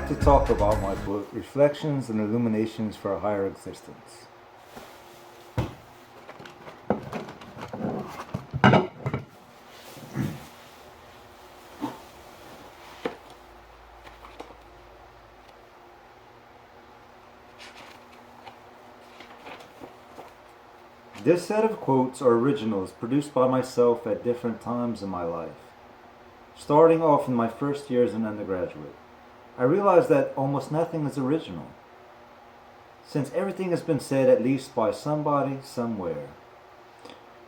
back to talk about my book, Reflections and Illuminations for a Higher Existence. This set of quotes are originals produced by myself at different times in my life. Starting off in my first year as an undergraduate, I realized that almost nothing is original, since everything has been said at least by somebody, somewhere.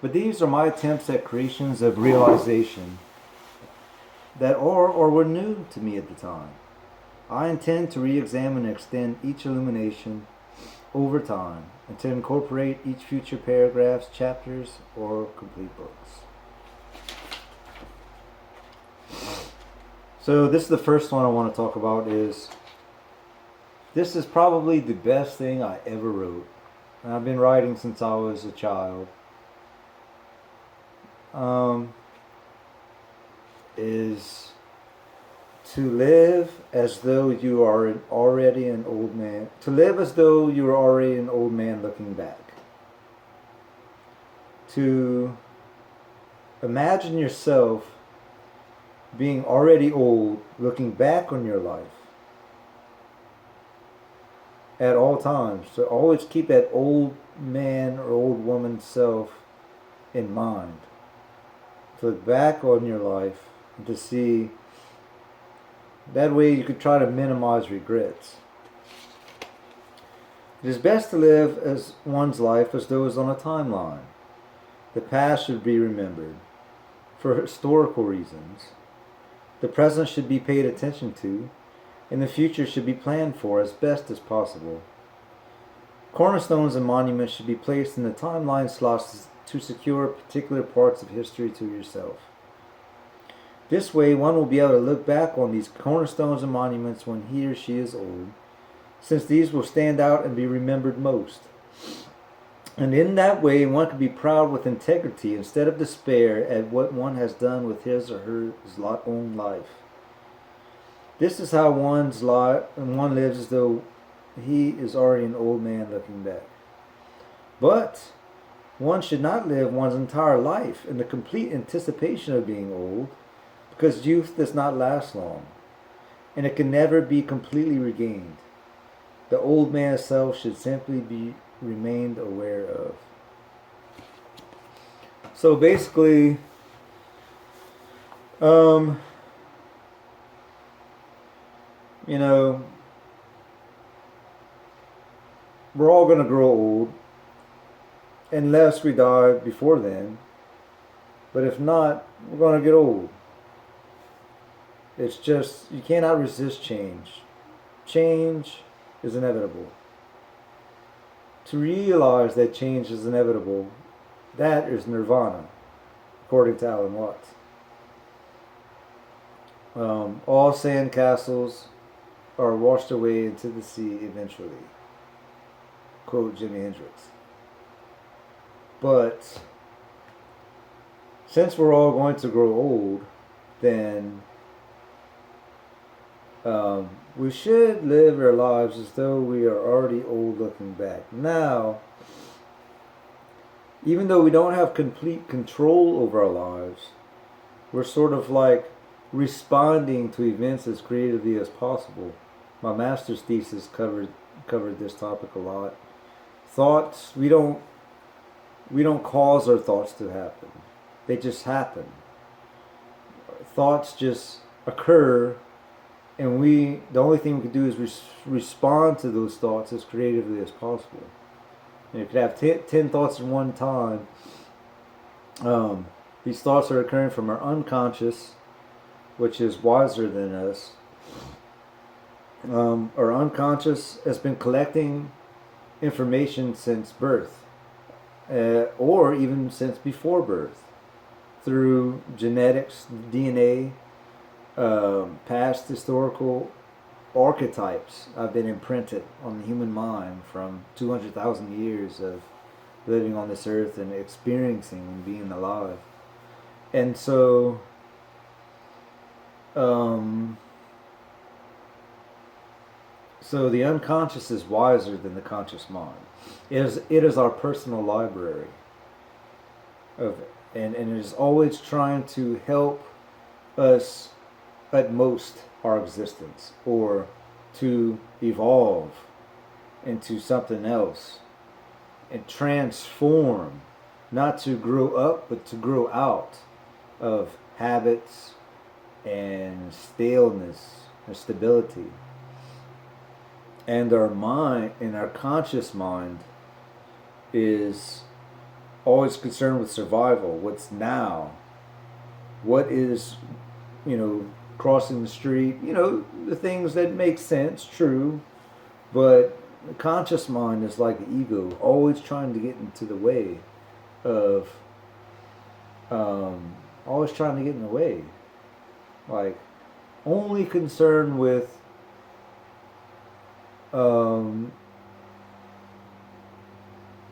But these are my attempts at creations of realization that are or were new to me at the time. I intend to re-examine and extend each illumination over time and to incorporate each future paragraphs, chapters, or complete books. So this is the first one I want to talk about. This is probably the best thing I ever wrote. And I've been writing since I was a child. Is to live as though you are already an old man. To live as though you are already an old man looking back. To imagine yourself being already old, looking back on your life at all times. So always keep that old man or old woman self in mind. To look back on your life and to see, that way you could try to minimize regrets. It is best to live as one's life as though it was on a timeline. The past should be remembered for historical reasons. The present should be paid attention to, and the future should be planned for as best as possible. Cornerstones and monuments should be placed in the timeline slots to secure particular parts of history to yourself. This way, one will be able to look back on these cornerstones and monuments when he or she is old, since these will stand out and be remembered most. And in that way, one can be proud with integrity instead of despair at what one has done with his or her own life. This is how one lives as though he is already an old man looking back. But one should not live one's entire life in the complete anticipation of being old, because youth does not last long, and it can never be completely regained. The old man's self should simply be remained aware of. So basically, we're all going to grow old unless we die before then. But if not, we're going to get old. It's just, you cannot resist change. Change is inevitable. To realize that change is inevitable, that is nirvana, according to Alan Watts. All sand castles are washed away into the sea eventually. Quote Jimi Hendrix. But since we're all going to grow old, then we should live our lives as though we are already old looking back. Now, even though we don't have complete control over our lives, we're sort of like responding to events as creatively as possible. My master's thesis covered this topic a lot. Thoughts, we don't cause our thoughts to happen. They just happen. Thoughts just occur, and the only thing we can do is respond to those thoughts as creatively as possible. You could have 10 thoughts at one time. These thoughts are occurring from our unconscious, which is wiser than us. Our unconscious has been collecting information since birth, or even since before birth, through genetics, DNA, past historical archetypes have been imprinted on the human mind from 200,000 years of living on this earth and experiencing and being alive. And so So the unconscious is wiser than the conscious mind. It is our personal library of, and it is always trying to help us at most our existence, or to evolve into something else and transform, not to grow up but to grow out of habits and staleness and stability. And our mind, and our conscious mind, is always concerned with survival. What's now? What is, crossing the street? The things that make sense, true. But the conscious mind is like the ego, always trying to get into the way of, always trying to get in the way. Like, only concerned um,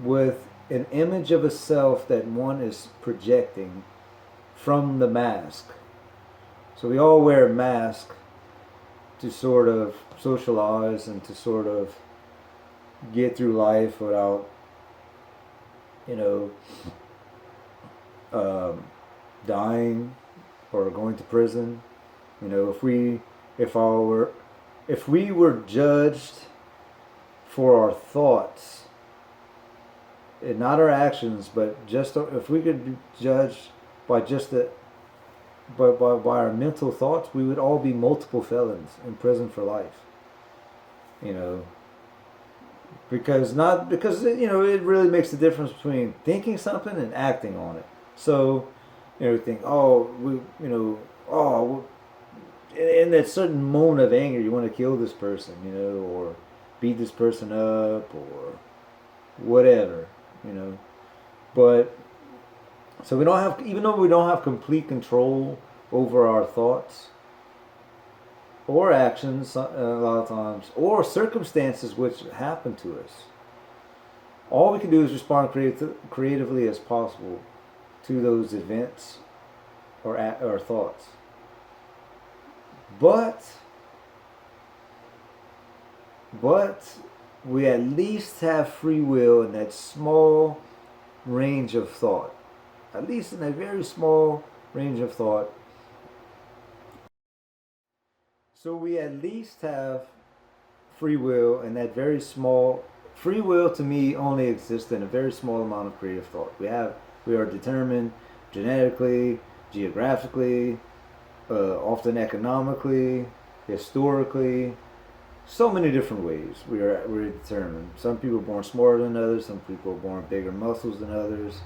with an image of a self that one is projecting from the mask. So we all wear a mask to sort of socialize and to sort of get through life without, you know, um, dying or going to prison. If we were judged for our thoughts, and not our actions, but just if we could be judged by just the by our mental thoughts, we would all be multiple felons in prison for life. You know, because it really makes the difference between thinking something and acting on it. So, think, oh, in that certain moment of anger, you want to kill this person, or beat this person up, or whatever, you know. But so we don't have, even though we don't have complete control over our thoughts or actions a lot of times, or circumstances which happen to us, all we can do is respond creatively as possible to those events or thoughts. But we at least have free will in that small range of thought. At least in a very small range of thought. So we at least have free will, and that very small free will to me only exists in a very small amount of creative thought. We are determined genetically, geographically, often economically, historically, so many different ways we're determined. Some people are born smarter than others. Some people are born with bigger muscles than others,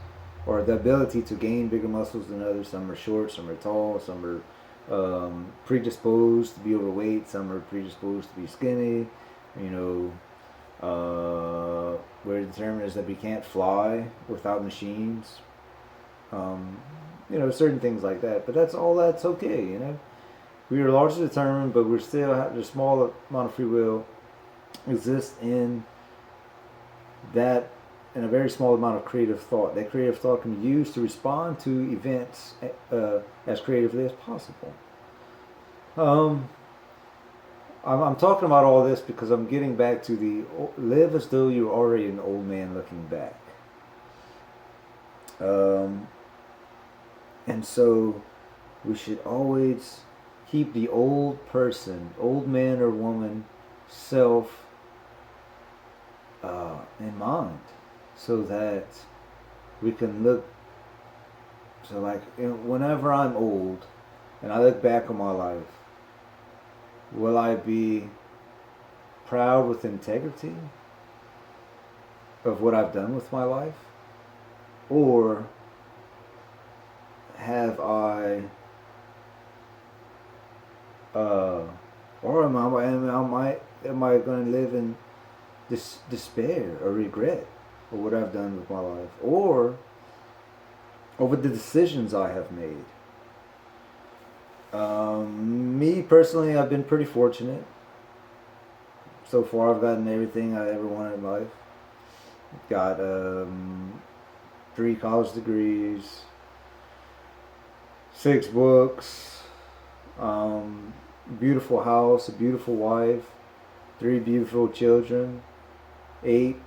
or the ability to gain bigger muscles than others. Some are short, some are tall, some are predisposed to be overweight. Some are predisposed to be skinny. We're determined is that we can't fly without machines. Certain things like that. But that's okay. We are largely determined, but we're still have a small amount of free will exists in a very small amount of creative thought. That creative thought can be used to respond to events as creatively as possible. I'm talking about all this because I'm getting back to the live as though you're already an old man looking back. And so we should always keep the old person, old man or woman self in mind, so that we can look. So, like, whenever I'm old and I look back on my life, will I be proud with integrity of what I've done with my life? Or have I or am I going to live in despair or regret for what I've done with my life, or over the decisions I have made? Me personally, I've been pretty fortunate. So far, I've gotten everything I ever wanted in life. Got 3 college degrees, 6 books, beautiful house, a beautiful wife, 3 beautiful children, 8,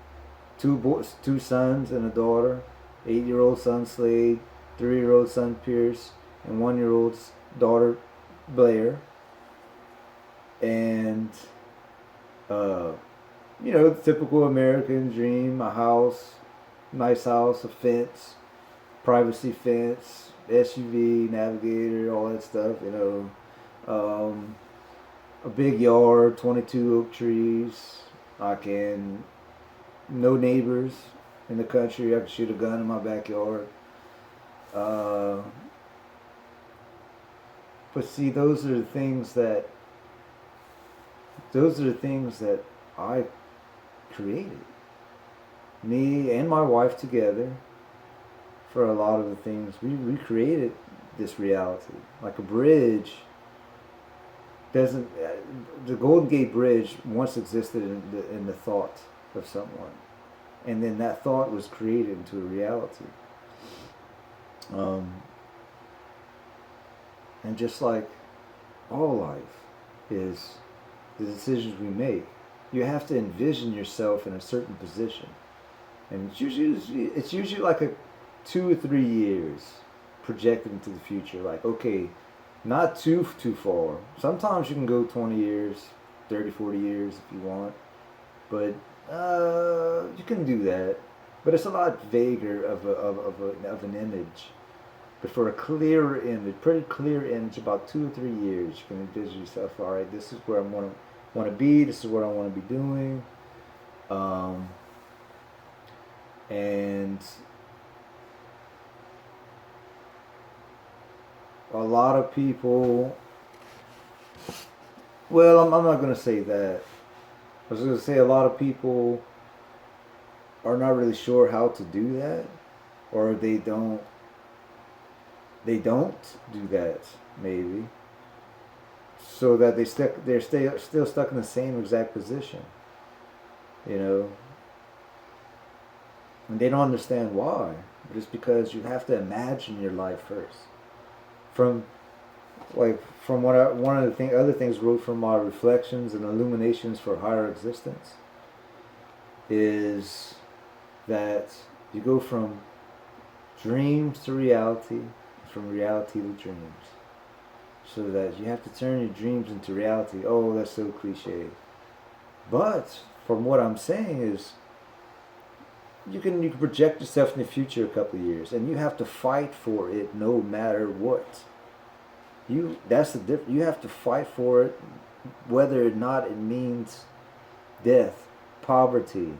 2 sons and a daughter, 8-year-old son Slade, 3-year-old son Pierce, and 1-year-old daughter Blair. And the typical American dream: a house, nice house, a fence, privacy fence, SUV, Navigator, all that stuff. A big yard, 22 oak trees. No neighbors in the country. I can shoot a gun in my backyard. But see, those are the things that I created. Me and my wife together, for a lot of the things, we created this reality. Like a bridge doesn't, the Golden Gate Bridge once existed in the thought of someone, and then that thought was created into a reality. And just like all life is the decisions we make, you have to envision yourself in a certain position, and it's usually like a 2 or 3 years projected into the future. Like, okay, not too far. Sometimes you can go 20 years, 30, 40 years if you want, but you can do that. But it's a lot vaguer of an image. But for a clearer image, pretty clear image, about 2 or 3 years, you can envision yourself. All right, this is where I want to be. This is what I want to be doing. And a lot of people. Well, I'm not going to say that. I was going to say a lot of people are not really sure how to do that, or they don't do that, maybe, so that they're still stuck in the same exact position, and they don't understand why. But it's because you have to imagine your life first. From what one of the other things wrote from my reflections and illuminations for higher existence is that you go from dreams to reality, from reality to dreams. So that you have to turn your dreams into reality. Oh, that's so cliche. But from what I'm saying is, you can project yourself in the future a couple of years, and you have to fight for it no matter what. That's the difference. You have to fight for it, whether or not it means death, poverty,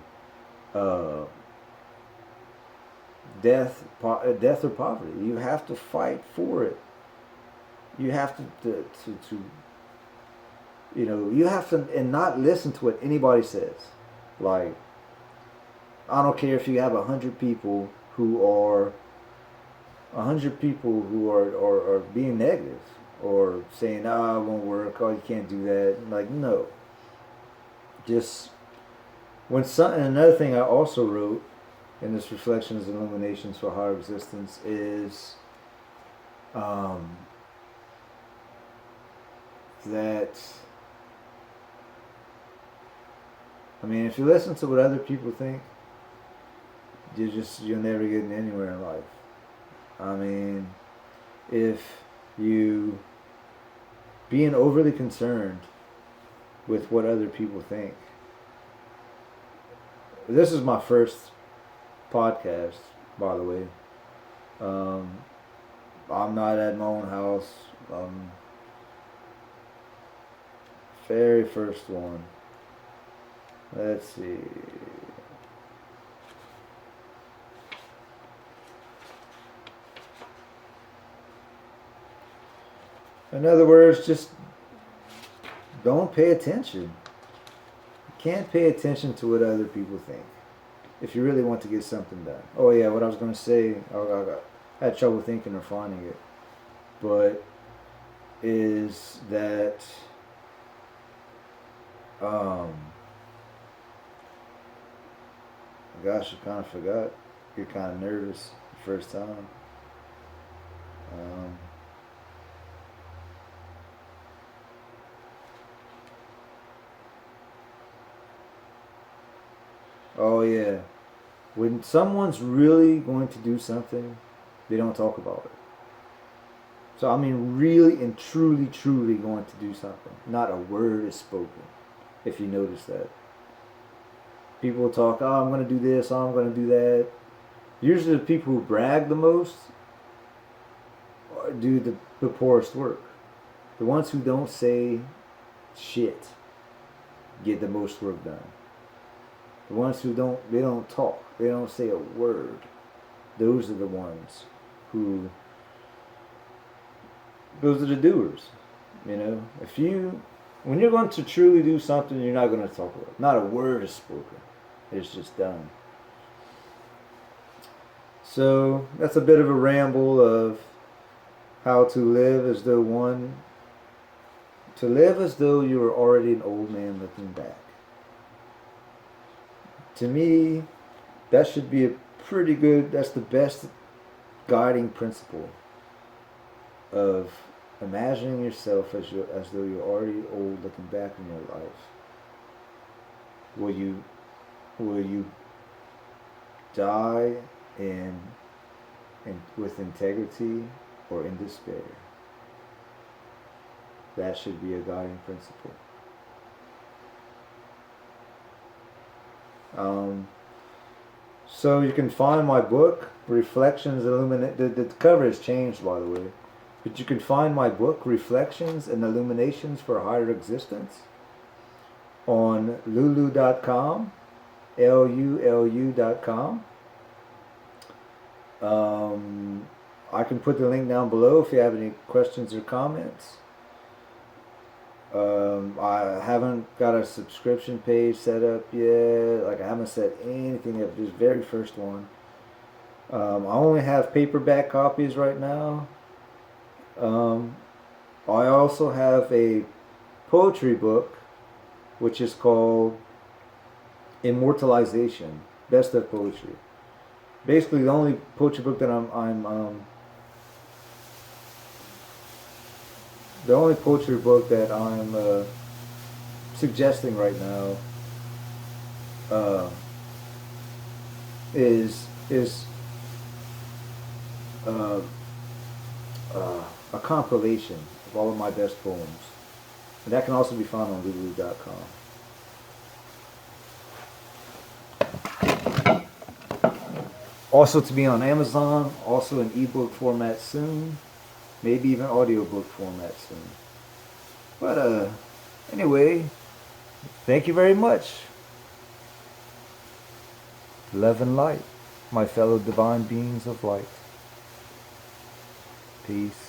death or poverty. You have to fight for it. You have to you have to, and not listen to what anybody says. Like, I don't care if you have 100 people who are being negative or saying, it won't work, you can't do that. Like, no. Just another thing I also wrote in this Reflections and Illuminations for Higher Existence is that, if you listen to what other people think, you'll never get anywhere in life. If you being overly concerned with what other people think. This is my first podcast, by the way. I'm not at my own house. Very first one. Let's see. In other words, just don't pay attention. You can't pay attention to what other people think if you really want to get something done. Oh yeah, what I was going to say, I had trouble thinking or finding it, but is that gosh, I kind of forgot. You're kind of nervous the first time. Oh yeah. When someone's really going to do something, they don't talk about it. So I mean, really and truly, truly going to do something. Not a word is spoken. If you notice that, people talk, "Oh, I'm going to do this. Oh, I'm going to do that." Usually, the people who brag the most do the poorest work. The ones who don't say shit get the most work done. The ones who don't talk. They don't say a word. Those are the ones who, those are the doers. You know, when you're going to truly do something, you're not going to talk about it. Not a word is spoken. It's just done. So that's a bit of a ramble of how to live as though you were already an old man looking back. To me, that should be a pretty good, that's the best guiding principle of imagining yourself as though you're already old looking back in your life. Will you die in with integrity or in despair? That should be a guiding principle. So you can find my book, Reflections Illuminate. The cover has changed, by the way. But you can find my book, Reflections and Illuminations for Higher Existence, on lulu.com, lulu.com. I can put the link down below if you have any questions or comments. I haven't got a subscription page set up yet. Like, I haven't set anything up. This very first one. I only have paperback copies right now. I also have a poetry book, which is called Immortalization, Best of Poetry. Basically, the only poetry book that the only poetry book that I'm suggesting right now is a compilation of all of my best poems, and that can also be found on lulu.com. Also to be on Amazon, also in ebook format soon, maybe even audiobook format soon. But anyway, thank you very much. Love and light, my fellow divine beings of light. Peace.